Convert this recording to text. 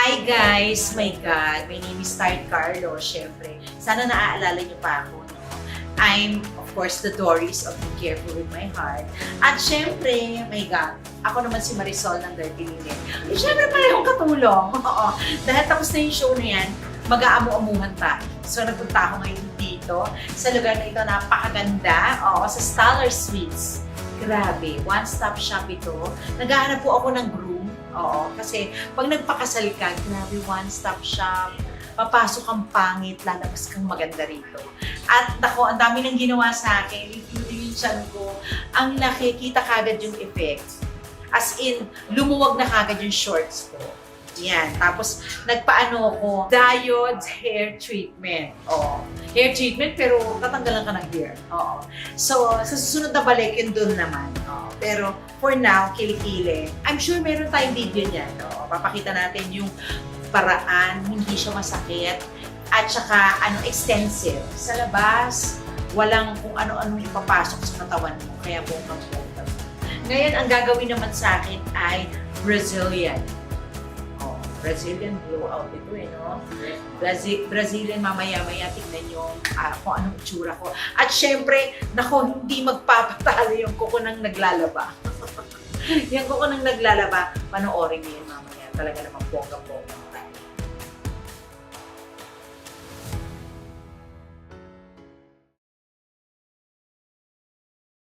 Hi guys! My God! My name is Tart Carlo, syempre. Sana naaalala niyo pa ako, no? I'm, of course, the Doris of Be Careful With My Heart. At syempre, my God, ako naman si Marisol ng Dirty Linen. At syempre, parehong katulong. Oo. Dahil tapos na yung show na yan, mag-aamu-amuhan tayo. So, nagpunta ako ngayon dito sa lugar na ito, napakaganda. Oo, sa Stellar Suites. Grabe, one-stop shop ito. Naghahanap po ako ng groom. Oo, kasi pag nagpakasal ka, grabe, one-stop shop. Papasok kang pangit, lalabas kang maganda rito. At nako, ang dami nang ginawa sa akin, including yung tiyan ko. Ang laki, kita kagad yung effects. As in, lumuwag na kagad yung shorts ko. Yan. Tapos, nagpaano ko, diode hair treatment. Oo. Hair treatment, pero tatanggalan ka ng hair. Oo. So, sa susunod na balik, yun dun naman. Oo. Pero, for now, kilikili. I'm sure meron tayong video niyan. Oo. Papakita natin yung paraan, hindi siya masakit. At saka, extensive. Sa labas, walang kung ano-ano ipapasok sa katawan mo. Kaya bonggang-bongga. Ngayon, ang gagawin naman sa akin ay Brazilian. Brazilian blowout ito no? Brazilian mamaya-maya tignan nyo kung anong itsura ko. At syempre, nako, hindi magpapatalo yung kuko ng naglalaba. Yung kuko ng naglalaba, panoorin nyo yun mamaya. Talaga namang bongga-bongga.